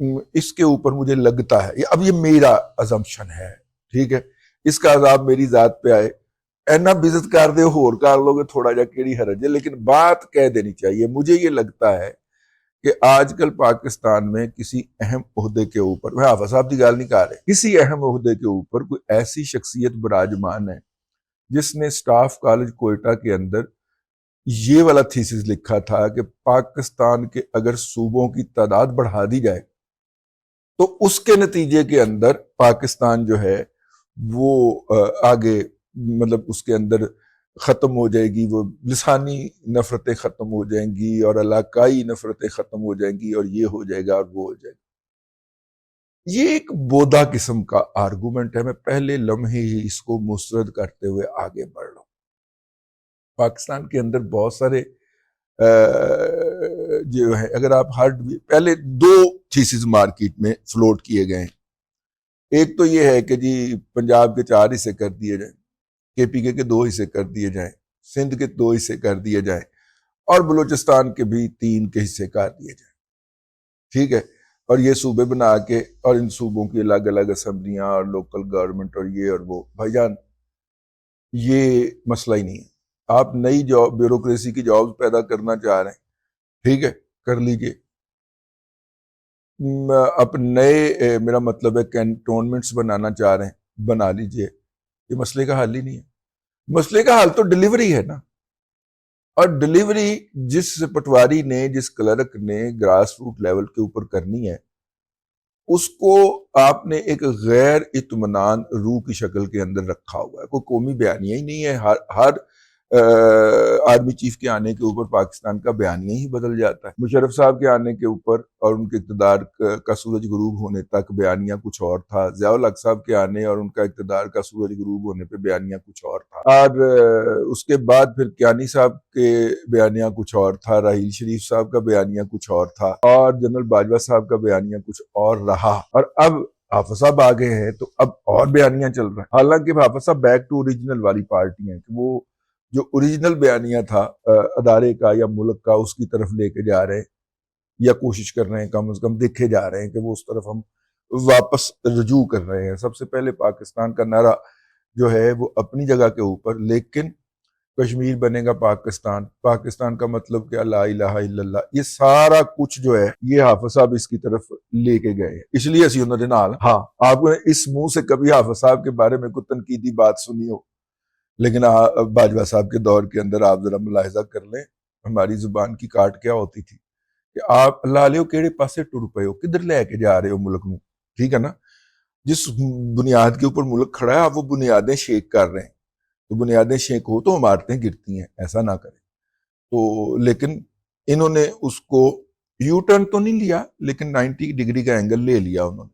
اس کے اوپر مجھے لگتا ہے، اب یہ میرا ازمپشن ہے، ٹھیک ہے، اس کا عذاب میری ذات پہ آئے، اینا بزت کر دے ہور کر لوگے تھوڑا جا کیڑی حرج ہے، لیکن بات کہہ دینی چاہیے۔ مجھے یہ لگتا ہے کہ آج کل پاکستان میں کسی اہم عہدے کے اوپر، میں حافظ صاحب کی گال نہیں کہہ رہے، کسی اہم عہدے کے اوپر کوئی ایسی شخصیت براجمان ہے جس نے سٹاف کالج کوئٹہ کے اندر یہ والا تھیسس لکھا تھا کہ پاکستان کے اگر صوبوں کی تعداد بڑھا دی جائے تو اس کے نتیجے کے اندر پاکستان جو ہے وہ آگے، مطلب اس کے اندر ختم ہو جائے گی، وہ لسانی نفرتیں ختم ہو جائیں گی اور علاقائی نفرتیں ختم ہو جائیں گی اور یہ ہو جائے گا اور وہ ہو جائے گا۔ یہ ایک بودا قسم کا آرگومنٹ ہے، میں پہلے لمحے ہی اس کو مسترد کرتے ہوئے آگے بڑھ رہا ہوں۔ پاکستان کے اندر بہت سارے جو ہے، اگر آپ پہلے دو تھیسز مارکیٹ میں فلوٹ کیے گئے ہیں۔ ایک تو یہ ہے کہ جی پنجاب کے 4 حصے کر دیے جائیں، کے پی کے 2 حصے کر دیے جائیں، سندھ کے 2 حصے کر دیے جائیں اور بلوچستان کے بھی 3 کے حصے کر دیے جائیں، ٹھیک ہے، اور یہ صوبے بنا کے اور ان صوبوں کی الگ الگ اسمبلیاں اور لوکل گورنمنٹ اور یہ اور وہ، بھائی جان یہ مسئلہ ہی نہیں ہے۔ آپ نئی جاب، بیوروکریسی کی جابز پیدا کرنا چاہ رہے ہیں، ٹھیک ہے، کر لیجئے۔ اب نئے، میرا مطلب ہے کینٹونمنٹس بنانا چاہ رہے ہیں، بنا لیجئے، یہ مسئلے کا حل ہی نہیں ہے۔ مسئلے کا حل تو ڈیلیوری ہے نا، اور ڈیلیوری جس پٹواری نے، جس کلرک نے گراس روٹ لیول کے اوپر کرنی ہے، اس کو آپ نے ایک غیر اطمینان روح کی شکل کے اندر رکھا ہوا ہے۔ کوئی قومی بیانیہ ہی نہیں ہے، ہر آرمی چیف کے آنے کے اوپر پاکستان کا بیانیہ ہی بدل جاتا ہے۔ مشرف صاحب کے آنے کے اوپر اور ان کے اقتدار کا سورج غروب ہونے تک بیانیہ کچھ اور تھا، ضیاء الحق صاحب کے آنے اور ان کا اقتدار کا سورج غروب ہونے پہ بیانیہ کچھ اور تھا، اور اس کے بعد پھر کیانی صاحب کے بیانیہ کچھ اور تھا، راحیل شریف صاحب کا بیانیہ کچھ اور تھا، اور جنرل باجوہ صاحب کا بیانیہ کچھ اور رہا، اور اب حافظ صاحب آگے ہیں تو اب اور بیانیہ چل رہا ہے۔ حالانکہ حافظ صاحب بیک ٹو اوریجنل والی پارٹی ہیں، کہ وہ جو اوریجنل بیانیہ تھا ادارے کا یا ملک کا، اس کی طرف لے کے جا رہے ہیں یا کوشش کر رہے ہیں، کم از کم دیکھے جا رہے ہیں کہ وہ اس طرف ہم واپس رجوع کر رہے ہیں۔ سب سے پہلے پاکستان کا نعرہ جو ہے وہ اپنی جگہ کے اوپر، لیکن کشمیر بنے گا پاکستان، پاکستان کا مطلب کیا، لا الہ الا اللہ، یہ سارا کچھ جو ہے یہ حافظ صاحب اس کی طرف لے کے گئے ہیں۔ اس لیے اسی انہوں نے نال، ہاں آپ نے اس منہ سے کبھی حافظ صاحب کے بارے میں کوئی تنقیدی بات سنی ہو، لیکن باجوہ صاحب کے دور کے اندر آپ ذرا ملاحظہ کر لیں ہماری زبان کی کاٹ کیا ہوتی تھی کہ آپ اللہ علیہ کیڑے پاسے ٹر پے ہو، کدھر لے کے جا رہے ہو ملک نو، ٹھیک ہے نا، جس بنیاد کے اوپر ملک کھڑا ہے آپ وہ بنیادیں شیک کر رہے ہیں، تو بنیادیں شیک ہو تو عمارتیں گرتی ہیں، ایسا نہ کریں۔ تو لیکن انہوں نے اس کو یو ٹرن تو نہیں لیا، لیکن 90 ڈگری کا اینگل لے لیا انہوں نے،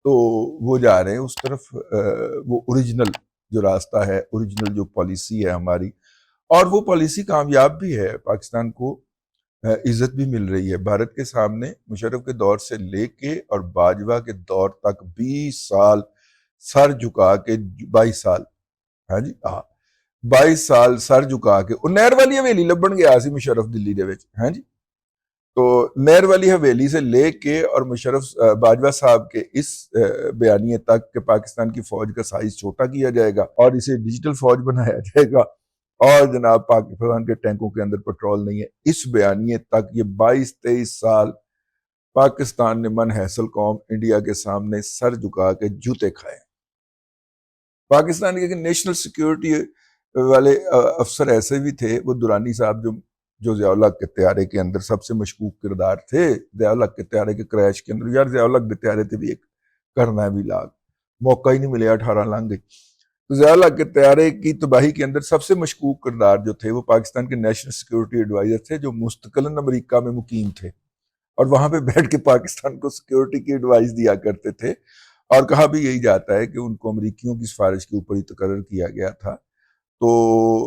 تو وہ جا رہے ہیں اس طرف، وہ اوریجنل جو راستہ ہے، اوریجنل جو پالیسی ہے ہماری، اور وہ پالیسی کامیاب بھی ہے، پاکستان کو عزت بھی مل رہی ہے بھارت کے سامنے۔ مشرف کے دور سے لے کے اور باجوہ کے دور تک 20 سال سر جھکا کے، 22 سال، ہاں جی، 22 سال سر جھکا کے، اور نہر والی حویلی لبن گیا سی مشرف دلی دے وچ، ہاں جی، تو نہر والی حویلی سے لے کے اور مشرف باجوہ صاحب کے اس بیانیے تک کہ پاکستان کی فوج کا سائز چھوٹا کیا جائے گا اور اسے ڈیجیٹل فوج بنایا جائے گا، اور جناب پاکستان کے ٹینکوں کے اندر پیٹرول نہیں ہے، اس بیانیے تک یہ 22-23 سال پاکستان نے من حیثل قوم انڈیا کے سامنے سر جھکا کے جوتے کھائے۔ پاکستان کے نیشنل سیکیورٹی والے افسر ایسے بھی تھے، وہ درانی صاحب جو ضیاء الحق کے طیارے کے اندر سب سے مشکوک کردار تھے، ضیاء الحق کے طیارے کے کریش کے اندر، یار ضیاء الحق کے طیارے تھے بھی ایک کرنا ہے بھی لاگ، موقع ہی نہیں ملے، 18 لنگ گئی۔ تو ضیاء الحق کے طیارے کی تباہی کے اندر سب سے مشکوک کردار جو تھے وہ پاکستان کے نیشنل سیکیورٹی ایڈوائزر تھے، جو مستقلاً امریکہ میں مقیم تھے اور وہاں پہ بیٹھ کے پاکستان کو سیکیورٹی کی ایڈوائز دیا کرتے تھے، اور کہا بھی یہی جاتا ہے کہ ان کو امریکیوں کی سفارش کے اوپر ہی تقرر کیا گیا تھا۔ تو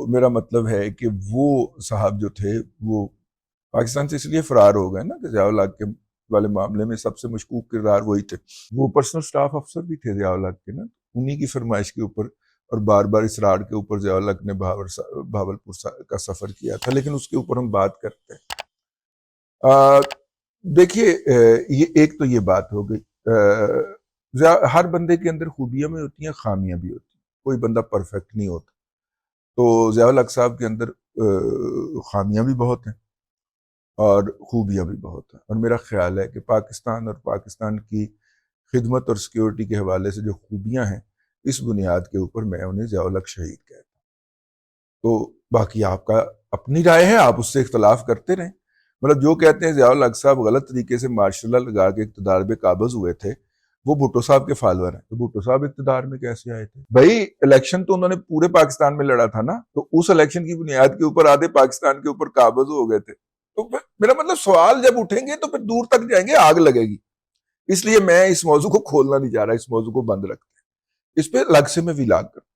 میرا مطلب ہے کہ وہ صاحب جو تھے وہ پاکستان سے اس لیے فرار ہو گئے نا کہ ضیاء الحق کے والے معاملے میں سب سے مشکوک کردار وہی تھے، وہ پرسنل سٹاف افسر بھی تھے ضیاء الحق کے نا، انہی کی فرمائش کے اوپر اور بار بار اصرار کے اوپر ضیاء الحق نے بہاولپور کا سفر کیا تھا، لیکن اس کے اوپر ہم بات کرتے ہیں۔ دیکھیے یہ ایک تو یہ بات ہو گئی، ہر بندے کے اندر خوبیاں بھی ہوتی ہیں، خامیاں بھی ہوتی ہیں، کوئی بندہ پرفیکٹ نہیں ہوتا. تو ضیاء الحق صاحب کے اندر خامیاں بھی بہت ہیں اور خوبیاں بھی بہت ہیں، اور میرا خیال ہے کہ پاکستان اور پاکستان کی خدمت اور سیکیورٹی کے حوالے سے جو خوبیاں ہیں، اس بنیاد کے اوپر میں انہیں ضیاء الحق شہید کہتا ہوں. تو باقی آپ کا اپنی رائے ہے، آپ اس سے اختلاف کرتے رہیں. مطلب جو کہتے ہیں ضیاء الحق صاحب غلط طریقے سے مارشل لا لگا کے اقتدار پہ قابض ہوئے تھے، وہ بھٹو صاحب کے فالوور ہیں. تو بھٹو صاحب اقتدار میں کیسے آئے تھے بھائی؟ الیکشن تو انہوں نے پورے پاکستان میں لڑا تھا نا، تو اس الیکشن کی بنیاد کے اوپر آدھے پاکستان کے اوپر قابض ہو گئے تھے. تو میرا مطلب سوال جب اٹھیں گے تو پھر دور تک جائیں گے، آگ لگے گی. اس لیے میں اس موضوع کو کھولنا نہیں چاہ رہا، اس موضوع کو بند رکھتے ہیں، اس پہ الگ سے میں ویلاگ کرتا ہوں.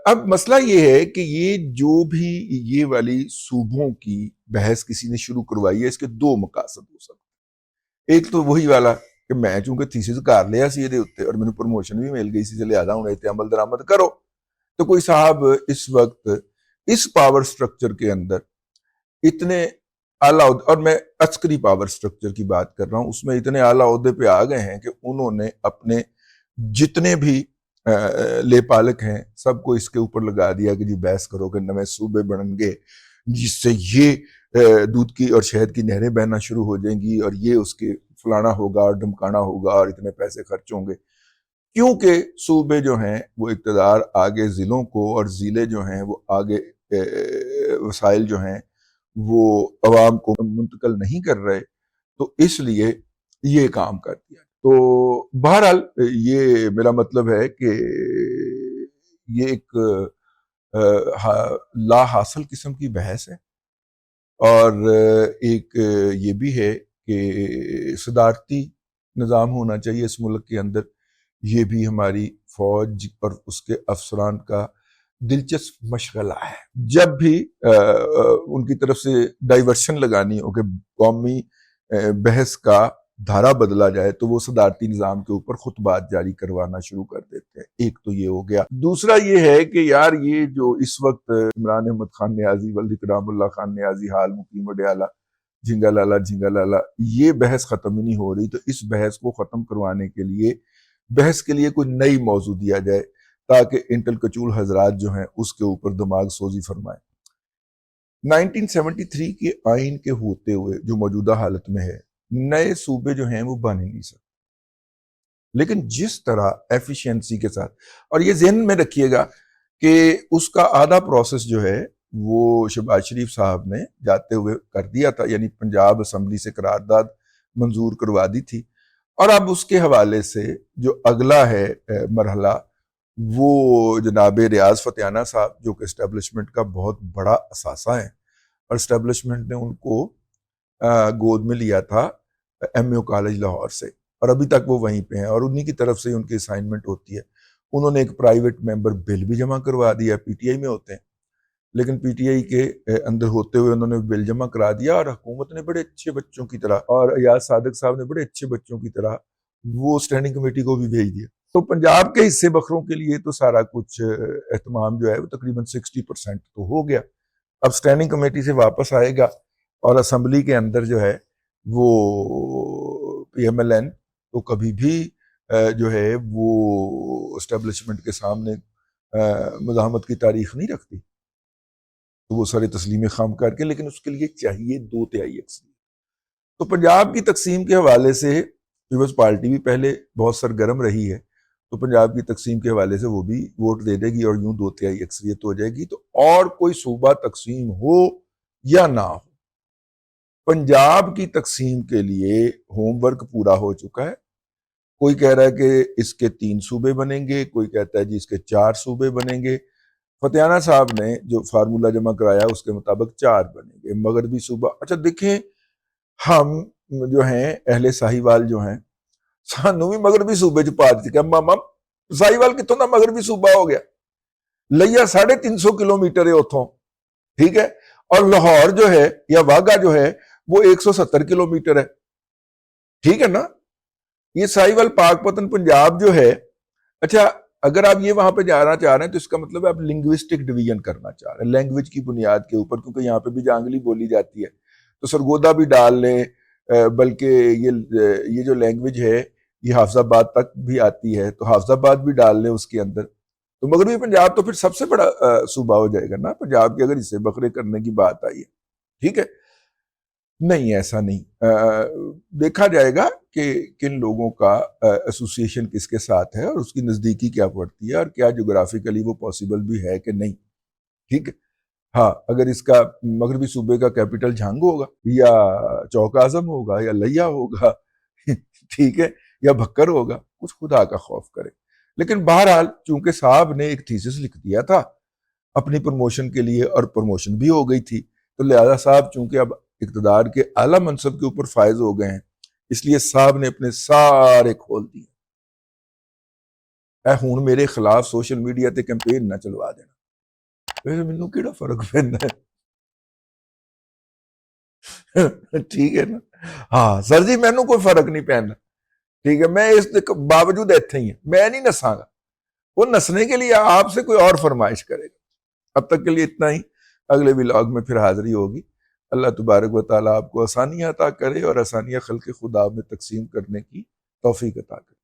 اب مسئلہ یہ ہے کہ یہ جو بھی یہ والی صوبوں کی بحث کسی نے شروع کروائی ہے، اس کے دو مقاصد ہو سکتے. ایک تو وہی والا کہ میں چونکہ تھیسس کر لیا سی یہ اتنے اور مجھے پروموشن بھی مل گئی سی، لہٰذا ہوں اتنے عمل درآمد کرو. تو کوئی صاحب اس وقت اس پاور سٹرکچر کے اندر اتنے اعلیٰ، اور میں عسکری پاور سٹرکچر کی بات کر رہا ہوں، اس میں اتنے اعلیٰ عہدے پہ آ گئے ہیں کہ انہوں نے اپنے جتنے بھی لے پالک ہیں سب کو اس کے اوپر لگا دیا کہ جی بحث کرو کہ نئے صوبے بنیں گے جس سے یہ دودھ کی اور شہد کی نہریں بہنا شروع ہو جائیں گی، اور یہ اس کے فلانا ہوگا اور ڈمکانا ہوگا اور اتنے پیسے خرچ ہوں گے. کیونکہ صوبے جو ہیں وہ اقتدار آگے ضلعوں کو، اور ضلع جو ہیں وہ آگے وسائل جو ہیں وہ عوام کو منتقل نہیں کر رہے، تو اس لیے یہ کام کر دیا. تو بہرحال یہ میرا مطلب ہے کہ یہ ایک لا حاصل قسم کی بحث ہے، اور ایک یہ بھی ہے کہ صدارتی نظام ہونا چاہیے اس ملک کے اندر. یہ بھی ہماری فوج اور اس کے افسران کا دلچسپ مشغلہ ہے. جب بھی ان کی طرف سے ڈائیورشن لگانی ہو کہ قومی بحث کا دھارا بدلا جائے، تو وہ صدارتی نظام کے اوپر خطبات جاری کروانا شروع کر دیتے ہیں. ایک تو یہ ہو گیا. دوسرا یہ ہے کہ یار یہ جو اس وقت عمران احمد خان نیازی، ولد اکرام اللہ خان نیازی، حال مقیم وڈیالہ، جھنگا لالا جھنگا لالا، یہ بحث ختم ہی نہیں ہو رہی. تو اس بحث کو ختم کروانے کے لیے بحث کے لیے کوئی نئی موضوع دیا جائے تاکہ انٹل کچول حضرات جو ہیں اس کے اوپر دماغ سوزی فرمائیں. 1973 کے آئین کے ہوتے ہوئے جو موجودہ حالت میں ہے، نئے صوبے جو ہیں وہ بن ہی نہیں سکتے. لیکن جس طرح ایفیشنسی کے ساتھ، اور یہ ذہن میں رکھیے گا کہ اس کا آدھا پروسیس جو ہے وہ شہباز شریف صاحب نے جاتے ہوئے کر دیا تھا، یعنی پنجاب اسمبلی سے قرارداد منظور کروا دی تھی. اور اب اس کے حوالے سے جو اگلا ہے مرحلہ، وہ جناب ریاض فتیانہ صاحب جو کہ اسٹیبلشمنٹ کا بہت بڑا اثاثہ ہے، اور اسٹیبلشمنٹ نے ان کو گود میں لیا تھا ایم یو کالج لاہور سے، اور ابھی تک وہ وہیں پہ ہیں اور انہی کی طرف سے ان کی اسائنمنٹ ہوتی ہے. انہوں نے ایک پرائیویٹ ممبر بل بھی جمع کروا دیا، پی ٹی آئی میں ہوتے ہیں لیکن پی ٹی آئی کے اندر ہوتے ہوئے انہوں نے بل جمع کرا دیا، اور حکومت نے بڑے اچھے بچوں کی طرح، اور ایاز صادق صاحب نے بڑے اچھے بچوں کی طرح وہ اسٹینڈنگ کمیٹی کو بھی بھیج دیا. تو پنجاب کے حصے بکھروں کے لیے تو سارا کچھ اہتمام جو ہے وہ تقریباً 60% تو ہو گیا. اب اسٹینڈنگ کمیٹی سے واپس آئے گا، اور اسمبلی کے اندر جو ہے وہ پی ایم ایل این تو کبھی بھی جو ہے وہ اسٹیبلشمنٹ کے سامنے مزاحمت کی تاریخ نہیں رکھتی. تو وہ سارے تسلیم خام کر کے، لیکن اس کے لیے چاہیے 2/3 اکثریت. تو پنجاب کی تقسیم کے حوالے سے پیپلز پارٹی بھی پہلے بہت سرگرم رہی ہے، تو پنجاب کی تقسیم کے حوالے سے وہ بھی ووٹ دے دے گی اور یوں 2/3 اکثریت ہو جائے گی. تو اور کوئی صوبہ تقسیم ہو یا نہ ہو، پنجاب کی تقسیم کے لیے ہوم ورک پورا ہو چکا ہے. کوئی کہہ رہا ہے کہ اس کے 3 صوبے بنیں گے، کوئی کہتا ہے جی اس کے 4 صوبے بنیں گے. فتیانہ صاحب نے جو فارمولہ جمع کرایا اس کے مطابق 4 بنیں گے. مغربی صوبہ، اچھا دیکھیں ہم جو ہیں اہل ساہیوال جو ہیں، سانو بھی مغربی صوبے چ پا دیا. ماما ساہیوال کتوں کا مغربی صوبہ ہو گیا؟ لیا 350 کلومیٹر ہے اتوں، ٹھیک ہے، اور لاہور جو ہے یا واگا جو ہے وہ 170 کلومیٹر ہے، ٹھیک ہے نا. یہ ساہیوال پاک پتن پنجاب جو ہے، اچھا اگر آپ یہ وہاں پہ جانا چاہ رہے ہیں تو اس کا مطلب ہے آپ لنگوسٹک ڈویژن کرنا چاہ رہے ہیں، لینگویج کی بنیاد کے اوپر، کیونکہ یہاں پہ بھی جانگلی بولی جاتی ہے. تو سرگودا بھی ڈال لیں، بلکہ یہ جو لینگویج ہے یہ حافظ آباد تک بھی آتی ہے، تو حافظ آباد بھی ڈال لیں اس کے اندر، تو مغربی پنجاب تو پھر سب سے بڑا صوبہ ہو جائے گا نا پنجاب کے، اگر اسے بکرے کرنے کی بات آئی ہے. ٹھیک ہے، نہیں ایسا نہیں. دیکھا جائے گا کہ کن لوگوں کا ایسوسیشن کس کے ساتھ ہے اور اس کی نزدیکی کیا پڑتی ہے اور کیا جغرافیکلی وہ پاسبل بھی ہے کہ نہیں. ٹھیک ہے، ہاں اگر اس کا مغربی صوبے کا کیپٹل جھنگ ہوگا یا چوک اعظم ہوگا یا لیا ہوگا ٹھیک ہے، یا بھکر ہوگا، کچھ خدا کا خوف کرے. لیکن بہرحال چونکہ صاحب نے ایک تھیسس لکھ دیا تھا اپنی پروموشن کے لیے اور پروموشن بھی ہو گئی تھی، تو لہذا صاحب چونکہ اب اقتدار کے اعلیٰ منصب کے اوپر فائز ہو گئے ہیں، اس لیے صاحب نے اپنے سارے کھول دیے. اے ہون میرے خلاف سوشل میڈیا تے کیمپین نہ چلوا دینا، مینوں کیڑا فرق پیندا ہے ٹھیک ہے نا. ہاں سر جی مینوں کوئی فرق نہیں پیندا، ٹھیک ہے، میں اس باوجود ایتھے ہی میں نہیں نساں گا. وہ نسنے کے لیے آپ سے کوئی اور فرمائش کرے گا. اب تک کے لیے اتنا ہی، اگلے ولاگ میں پھر حاضری ہوگی. اللہ تبارک و تعالیٰ آپ کو آسانیاں عطا کرے اور آسانیاں خلق خدا میں تقسیم کرنے کی توفیق عطا کرے.